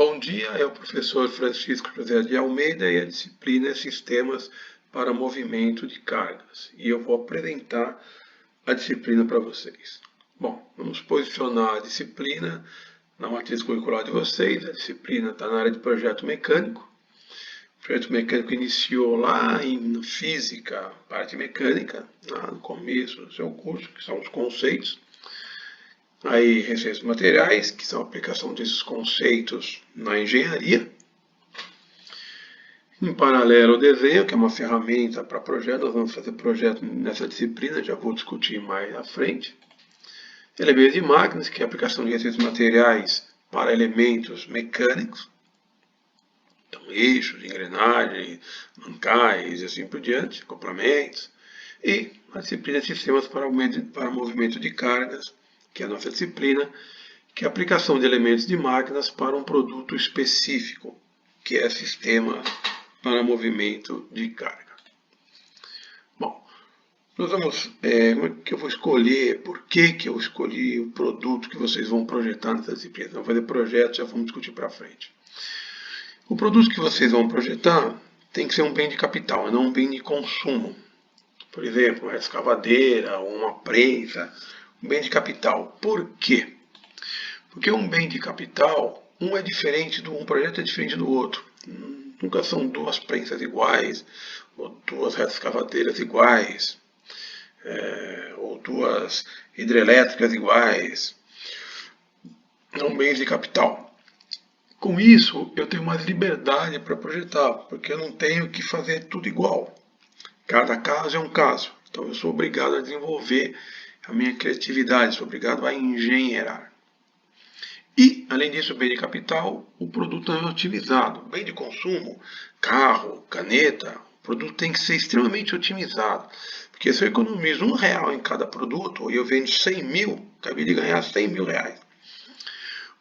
Bom dia, é o professor Francisco José de Almeida e a disciplina é Sistemas para Movimento de Cargas. E eu vou apresentar a disciplina para vocês. Bom, vamos posicionar a disciplina na matriz curricular de vocês. A disciplina está na área de projeto mecânico. O projeto mecânico iniciou lá em física, parte mecânica, lá no começo do seu curso, que são os conceitos. Aí, receitas materiais, que são a aplicação desses conceitos na engenharia. Em paralelo, o desenho, que é uma ferramenta para projeto. Nós vamos fazer projeto nessa disciplina, já vou discutir mais à frente. Elementos de máquinas, que é a aplicação de receitas materiais para elementos mecânicos. Então, eixos, engrenagens, mancais e assim por diante, acoplamentos. E a disciplina de sistemas para movimento de cargas, que é a nossa disciplina, que é a aplicação de elementos de máquinas para um produto específico, que é sistema para movimento de carga. Bom, nós vamos, como é que eu vou escolher, por que eu escolhi o produto que vocês vão projetar nessa disciplina? Vamos fazer projetos, já vamos discutir para frente. O produto que vocês vão projetar tem que ser um bem de capital, não um bem de consumo. Por exemplo, uma escavadeira ou uma prensa. Um bem de capital. Por quê? Porque um bem de capital, um projeto é diferente do outro. Nunca são duas prensas iguais, ou duas escavadeiras iguais, ou duas hidrelétricas iguais. São bens de capital. Com isso, eu tenho mais liberdade para projetar, porque eu não tenho que fazer tudo igual. Cada caso é um caso. Então eu sou obrigado a desenvolver a minha criatividade, sou obrigado a engenheirar. E, além disso, bem de capital, o produto é otimizado. Bem de consumo, carro, caneta, o produto tem que ser extremamente otimizado. Porque se eu economizo R$1 em cada produto e eu vendo 100 mil, acabei de ganhar 100 mil reais.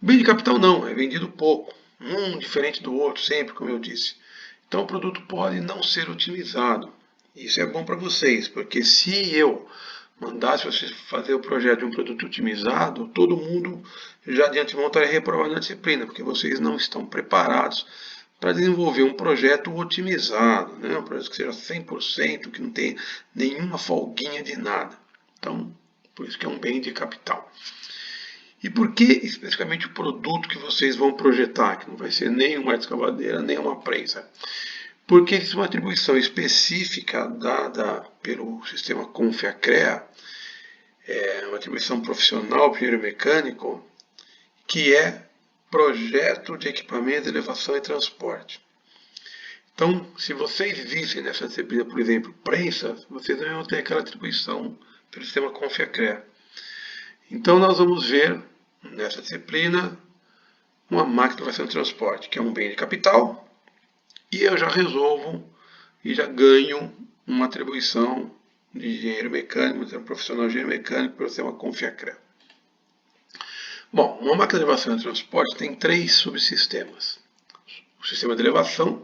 O bem de capital não, é vendido pouco. Um diferente do outro, sempre, como eu disse. Então o produto pode não ser otimizado. Isso é bom para vocês, porque se eu mandasse vocês fazer o projeto de um produto otimizado, todo mundo já de antemão estaria reprovado na disciplina, porque vocês não estão preparados para desenvolver um projeto otimizado, né? Um projeto que seja 100%, que não tenha nenhuma folguinha de nada. Então, por isso que é um bem de capital. E por que especificamente o produto que vocês vão projetar, que não vai ser nem uma escavadeira, nem uma prensa? Porque existe uma atribuição específica dada pelo sistema Confia-CREA, uma atribuição profissional, engenheiro mecânico, que é projeto de equipamento de elevação e transporte. Então, se vocês vissem nessa disciplina, por exemplo, prensas, vocês não vão ter aquela atribuição pelo sistema Confia-CREA. Então, nós vamos ver nessa disciplina uma máquina de elevação e transporte, que é um bem de capital. E eu já resolvo e já ganho uma atribuição de engenheiro mecânico, de um profissional de engenheiro mecânico, para ser uma Confia-CREA. Bom, uma máquina de elevação e transporte tem 3 subsistemas. O sistema de elevação,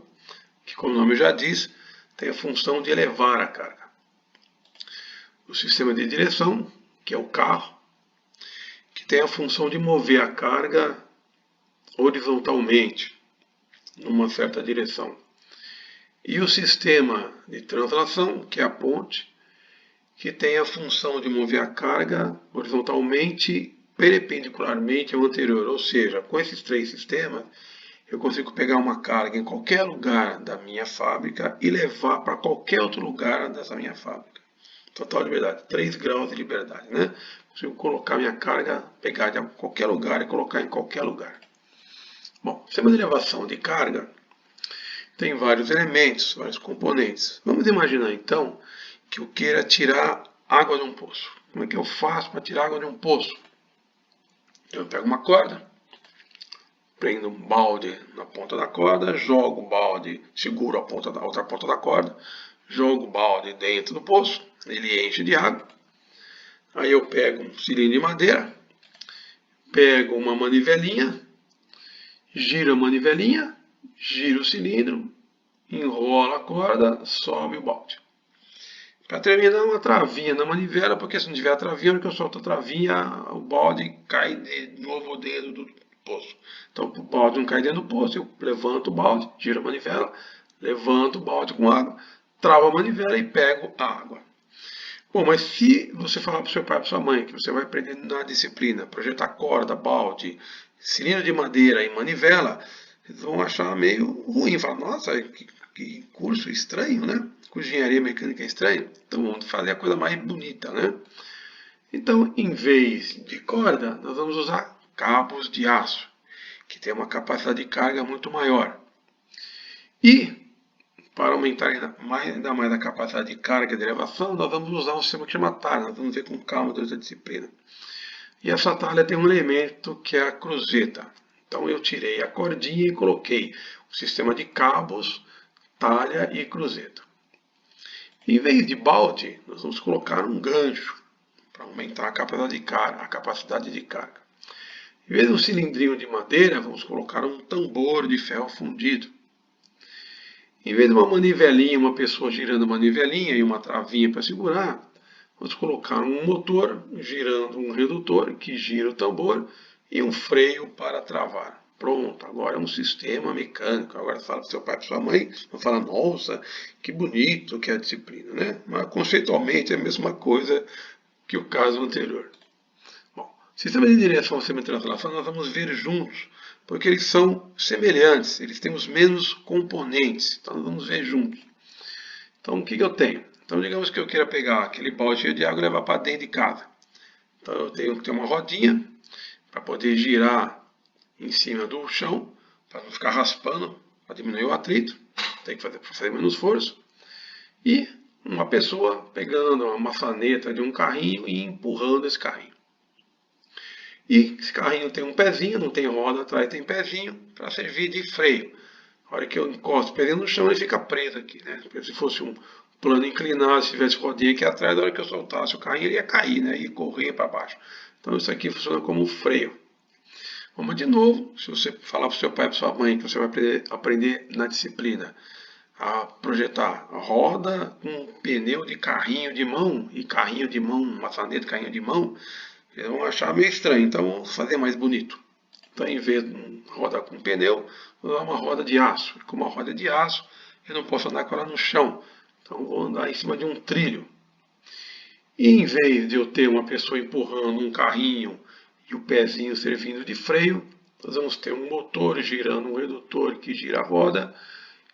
que como o nome já diz, tem a função de elevar a carga. O sistema de direção, que é o carro, que tem a função de mover a carga horizontalmente, numa certa direção. E o sistema de translação, que é a ponte, que tem a função de mover a carga horizontalmente, perpendicularmente ao anterior. Ou seja, com esses 3 sistemas, eu consigo pegar uma carga em qualquer lugar da minha fábrica e levar para qualquer outro lugar dessa minha fábrica. Total liberdade, 3 graus de liberdade, né? Consigo colocar minha carga, pegar de qualquer lugar e colocar em qualquer lugar. Bom, o sistema de elevação de carga tem vários elementos, vários componentes. Vamos imaginar então que eu queira tirar água de um poço. Como é que eu faço para tirar água de um poço? Então eu pego uma corda, prendo um balde na ponta da corda, jogo o balde, seguro a outra ponta da corda, jogo o balde dentro do poço, ele enche de água. Aí eu pego um cilindro de madeira, pego uma manivelinha, giro a manivelinha, gira o cilindro, enrola a corda, sobe o balde. Para terminar, uma travinha na manivela, porque se não tiver a travinha, na hora que eu solto a travinha, o balde cai de novo dentro do poço. Então, balde não cair dentro do poço, eu levanto o balde, giro a manivela, levanto o balde com água, travo a manivela e pego a água. Bom, mas se você falar para o seu pai e para sua mãe que você vai aprender na disciplina, projetar corda, balde, cilindro de madeira e manivela, eles vão achar meio ruim. Falar, nossa, que curso estranho, né? Curso de engenharia mecânica é estranho. Então vamos fazer a coisa mais bonita, né? Então, em vez de corda, nós vamos usar cabos de aço, que tem uma capacidade de carga muito maior. E para aumentar ainda mais a capacidade de carga de elevação, nós vamos usar um sistema que chama talha. Nós vamos ver com calma durante a disciplina. E essa talha tem um elemento que é a cruzeta. Então eu tirei a cordinha e coloquei o sistema de cabos, talha e cruzeta. Em vez de balde, nós vamos colocar um gancho para aumentar a capacidade de carga. Em vez de um cilindrinho de madeira, vamos colocar um tambor de ferro fundido. Em vez de uma manivelinha, uma pessoa girando a manivelinha e uma travinha para segurar, vamos colocar um motor girando um redutor que gira o tambor e um freio para travar. Pronto, agora é um sistema mecânico. Agora fala para seu pai e para sua mãe, vão falar, nossa, que bonito que é a disciplina, né? Mas conceitualmente é a mesma coisa que o caso anterior. Bom, sistema de direção e sistema de translação nós vamos ver juntos, porque eles são semelhantes, eles têm os mesmos componentes, então nós vamos ver juntos. Então o que eu tenho? Então digamos que eu queira pegar aquele balde cheio de água e levar para dentro de casa. Então eu tenho que ter uma rodinha para poder girar em cima do chão, para não ficar raspando, para diminuir o atrito, tem que fazer menos força. E uma pessoa pegando uma maçaneta de um carrinho e empurrando esse carrinho. E esse carrinho tem um pezinho, não tem roda, atrás tem pezinho, para servir de freio. A hora que eu encosto o pezinho no chão, ele fica preso aqui, né? Porque se fosse um plano inclinado, se tivesse rodinha aqui atrás, na hora que eu soltasse o carrinho, ele ia cair, né? Ia correr para baixo. Então isso aqui funciona como um freio. Vamos de novo, se você falar para o seu pai e para sua mãe que você vai aprender na disciplina a projetar a roda com um pneu de carrinho de mão, e carrinho de mão, maçaneta, carrinho de mão, eles vão achar meio estranho, então vamos fazer mais bonito. Então, em vez de uma roda com pneu, vou usar uma roda de aço. Com uma roda de aço, eu não posso andar com ela no chão, então vou andar em cima de um trilho. E em vez de eu ter uma pessoa empurrando um carrinho e o pezinho servindo de freio, nós vamos ter um motor girando um redutor que gira a roda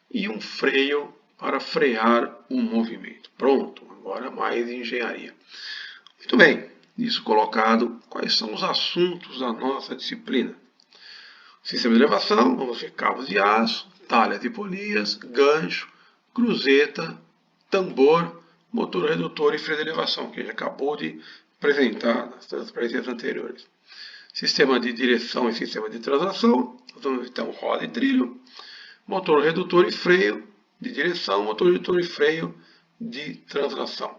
e um freio para frear o movimento. Pronto, agora mais engenharia. Muito bem. Isso colocado, quais são os assuntos da nossa disciplina? Sistema de elevação, vamos ver cabos de aço, talhas de polias, gancho, cruzeta, tambor, motor redutor e freio de elevação, que a gente acabou de apresentar nas transparências anteriores. Sistema de direção e sistema de translação, nós vamos ver então roda e trilho, motor redutor e freio de direção, motor redutor e freio de translação.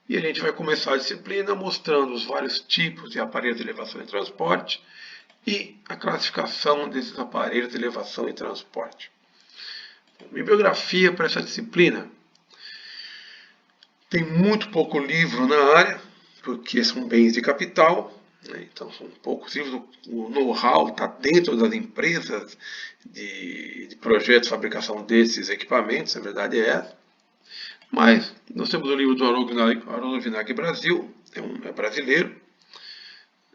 E a gente vai começar a disciplina mostrando os vários tipos de aparelhos de elevação e transporte e a classificação desses aparelhos de elevação e transporte. Bibliografia para essa disciplina. Tem muito pouco livro na área, porque são bens de capital, né? Então são poucos livros. O know-how está dentro das empresas de projetos de fabricação desses equipamentos, a verdade é essa. Mas nós temos o livro do Haroldo Vinagre Brasil, é brasileiro,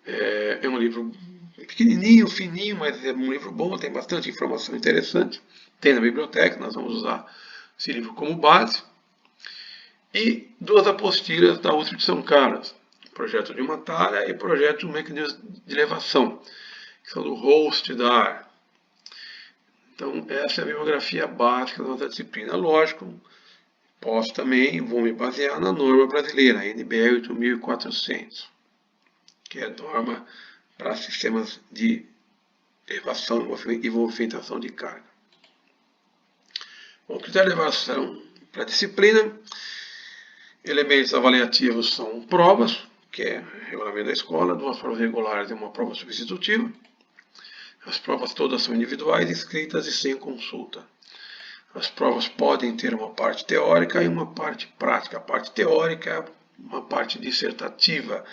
é um livro pequenininho, fininho, mas é um livro bom, tem bastante informação interessante. Tem na biblioteca, nós vamos usar esse livro como base. E duas apostilas da USP de São Carlos, projeto de uma talha e projeto de um mecanismo de elevação, que são do Host da AR. Então essa é a bibliografia básica da nossa disciplina. Lógico, posso também, vou me basear na norma brasileira, a NBR 8400, que é a norma para sistemas de elevação e movimentação de carga. Bom, critério de elevação para a disciplina, elementos avaliativos são provas, que é regulamento da escola, duas provas regulares e uma prova substitutiva. As provas todas são individuais, escritas e sem consulta. As provas podem ter uma parte teórica e uma parte prática. A parte teórica é uma parte dissertativa,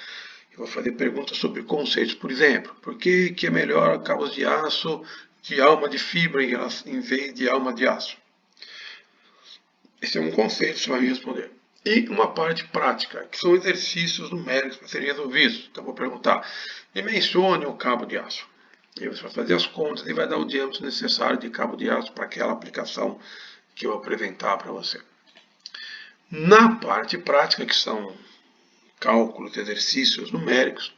Eu vou fazer perguntas sobre conceitos, por exemplo, por que é melhor cabos de aço de alma de fibra em vez de alma de aço? Esse é um conceito que você vai me responder. E uma parte prática, que são exercícios numéricos para serem resolvidos. Então, eu vou perguntar, dimensione o cabo de aço. E você vai fazer as contas e vai dar o diâmetro necessário de cabo de aço para aquela aplicação que eu vou apresentar para você. Na parte prática, que são cálculos, exercícios numéricos,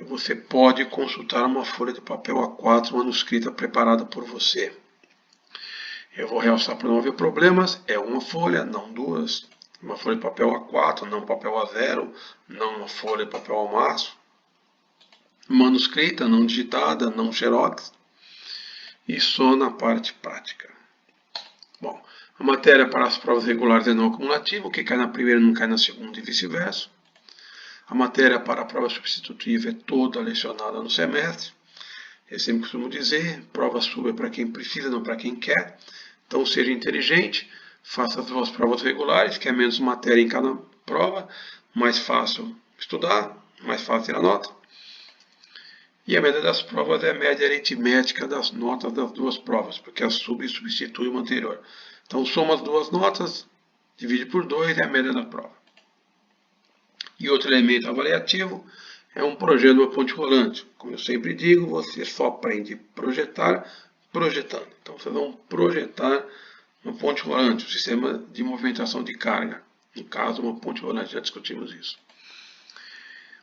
você pode consultar uma folha de papel A4 manuscrita preparada por você. Eu vou realçar para não haver problemas, é uma folha, não duas. Uma folha de papel A4, não papel A0, não uma folha de papel ao maço. Manuscrita, não digitada, não xerox. E só na parte prática. Bom, a matéria para as provas regulares é não acumulativa, o que cai na primeira não cai na segunda e vice-versa. A matéria para a prova substitutiva é toda lecionada no semestre. Eu sempre costumo dizer, prova sub é para quem precisa, não para quem quer. Então seja inteligente, faça as duas provas regulares, que é menos matéria em cada prova, mais fácil estudar, mais fácil tirar nota. E a média das provas é a média aritmética das notas das duas provas, porque a sub substitui uma anterior. Então soma as duas notas, divide por 2 é a média da prova. E outro elemento avaliativo é um projeto de uma ponte rolante. Como eu sempre digo, você só aprende projetando. Então vocês vão projetar uma ponte rolante, um sistema de movimentação de carga. No caso, uma ponte rolante, já discutimos isso.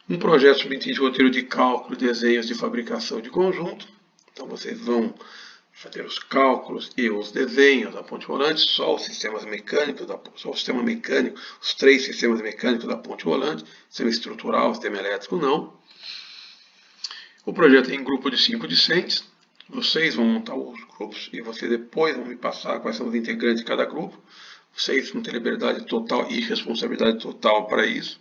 Um projeto subentende roteiro de cálculo, desenhos de fabricação de conjunto. Então vocês vão fazer os cálculos e os desenhos da ponte rolante, só os sistemas mecânicos, só o sistema mecânico, os 3 sistemas mecânicos da ponte rolante, sistema estrutural, sistema elétrico não. O projeto é em grupo de 5 discentes. Vocês vão montar os grupos e vocês depois vão me passar quais são os integrantes de cada grupo. Vocês vão ter liberdade total e responsabilidade total para isso.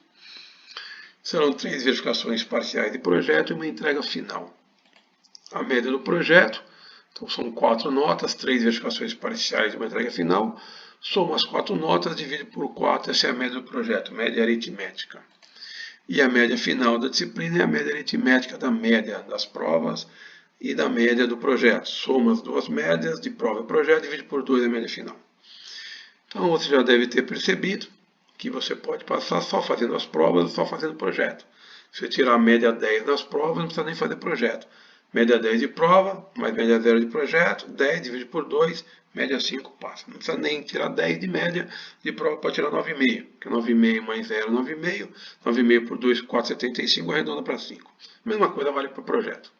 Serão 3 verificações parciais de projeto e uma entrega final. A média do projeto, então são 4 notas, 3 verificações parciais e uma entrega final. Soma as 4 notas, divide por 4, essa é a média do projeto, média aritmética. E a média final da disciplina é a média aritmética da média das provas e da média do projeto. Soma as duas médias de prova e projeto, divide por 2 a média final. Então você já deve ter percebido que você pode passar só fazendo as provas, só fazendo o projeto. Se você tirar a média 10 das provas, não precisa nem fazer projeto. Média 10 de prova, mais média 0 de projeto, 10 divide por 2, média 5 passa. Não precisa nem tirar 10 de média de prova para tirar 9,5. Porque 9,5 mais 0, 9,5. 9,5 por 2, 4,75, arredonda para 5. Mesma coisa vale para o projeto.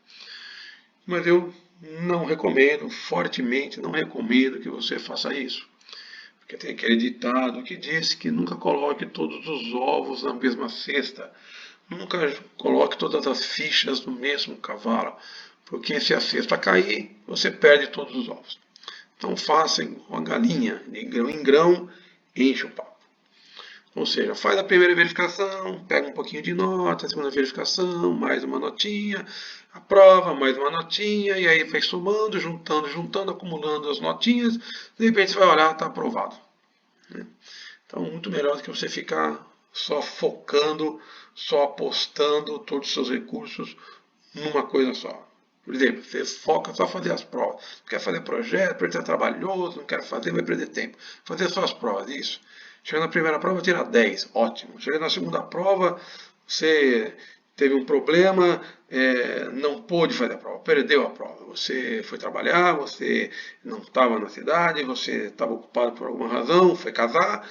Mas eu não recomendo, fortemente não recomendo que você faça isso. Porque tem aquele ditado que diz que nunca coloque todos os ovos na mesma cesta. Nunca coloque todas as fichas no mesmo cavalo. Porque se a cesta cair, você perde todos os ovos. Então faça uma galinha, de grão em grão, enche o papo. Ou seja, faz a primeira verificação, pega um pouquinho de nota, a segunda verificação, mais uma notinha, a prova, mais uma notinha, e aí vai somando, juntando, acumulando as notinhas, de repente você vai olhar, está aprovado. Então, muito melhor do que você ficar só focando, só apostando todos os seus recursos numa coisa só. Por exemplo, você foca só fazer as provas. Não quer fazer projeto, é trabalhoso, não quer fazer, vai perder tempo. Fazer só as provas, isso. Chega na primeira prova, tira 10, ótimo. Chega na segunda prova, você teve um problema, não pôde fazer a prova, perdeu a prova. Você foi trabalhar, você não estava na cidade, você estava ocupado por alguma razão, foi casar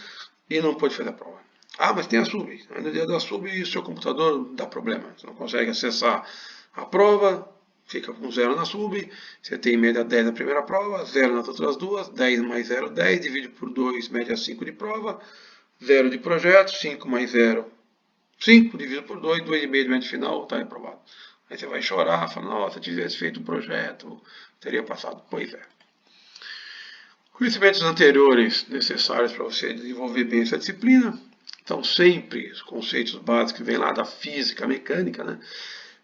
e não pôde fazer a prova. Ah, mas tem a sub. Aí no dia da sub, o seu computador dá problema. Você não consegue acessar a prova, fica com 0 na sub, você tem média 10 na primeira prova, 0 nas outras duas, 10 mais 0, 10, divide por 2, média 5 de prova, 0 de projeto, 5 mais 0, 5, dividido por 2, 2,5 de média final, está reprovado. Aí você vai chorar, fala, nossa, se tivesse feito um projeto, teria passado. Pois é. Conhecimentos anteriores necessários para você desenvolver bem essa disciplina. Então, sempre os conceitos básicos vêm lá da física, mecânica, né?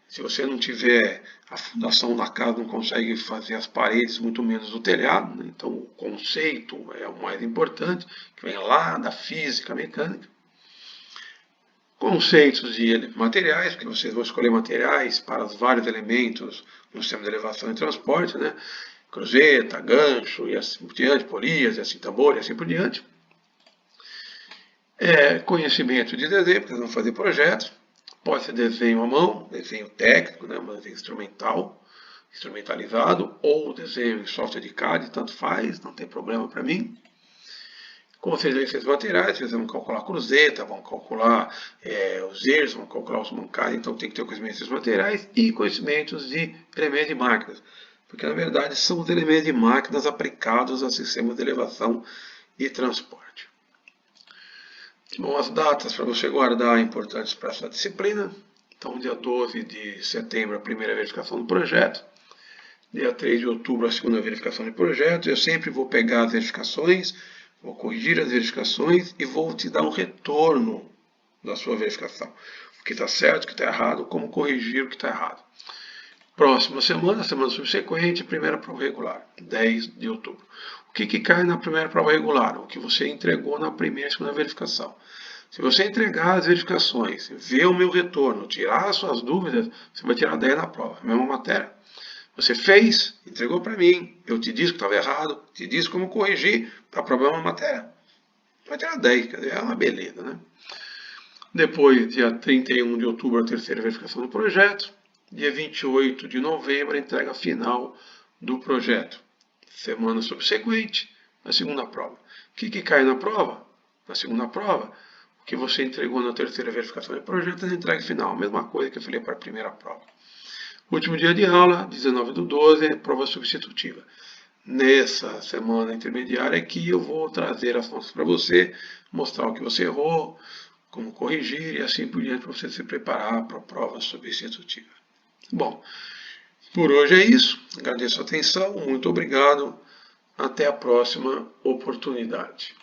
Se você não tiver a fundação da casa, não consegue fazer as paredes, muito menos o telhado, né? Então o conceito é o mais importante, que vem lá da física mecânica. conceitos de materiais, porque vocês vão escolher materiais para os vários elementos no sistema de elevação e transporte, né? Cruzeta, gancho e assim por diante, polias, e assim tambor e assim por diante. Conhecimento de desenho, porque vocês vão fazer projetos. Pode ser desenho à mão, desenho técnico, né? Desenho instrumental, instrumentalizado, ou desenho em software de CAD, tanto faz, não tem problema para mim. Conceito esses materiais, vocês vão calcular a cruzeta, vão calcular os erros, vão calcular os mancados, então tem que ter conhecimento desses materiais e conhecimentos de elementos de máquinas, porque na verdade são os elementos de máquinas aplicados a sistemas de elevação e transporte. Bom, as datas para você guardar importantes para essa disciplina. Então, dia 12 de setembro, a primeira verificação do projeto. Dia 3 de outubro, a segunda verificação de projeto. Eu sempre vou pegar as verificações, vou corrigir as verificações e vou te dar um retorno da sua verificação. O que está certo, o que está errado, como corrigir o que está errado. Próxima semana subsequente, primeira prova regular, 10 de outubro. O que cai na primeira prova regular? O que você entregou na primeira e segunda verificação. Se você entregar as verificações, ver o meu retorno, tirar as suas dúvidas, você vai tirar 10 na prova, a mesma matéria. Você fez, entregou para mim, eu te disse que estava errado, te disse como corrigir, está problema na matéria. Vai tirar 10, quer dizer, é uma beleza, né? Depois, dia 31 de outubro, a terceira verificação do projeto. Dia 28 de novembro, a entrega final do projeto. Semana subsequente, a segunda prova. O que cai na prova? Na segunda prova, o que você entregou na terceira verificação do projeto é a entrega final. A mesma coisa que eu falei para a primeira prova. Último dia de aula, 19/12, prova substitutiva. Nessa semana intermediária aqui eu vou trazer as fontes para você, mostrar o que você errou, como corrigir e assim por diante para você se preparar para a prova substitutiva. Bom, por hoje é isso. Agradeço a atenção, muito obrigado. Até a próxima oportunidade.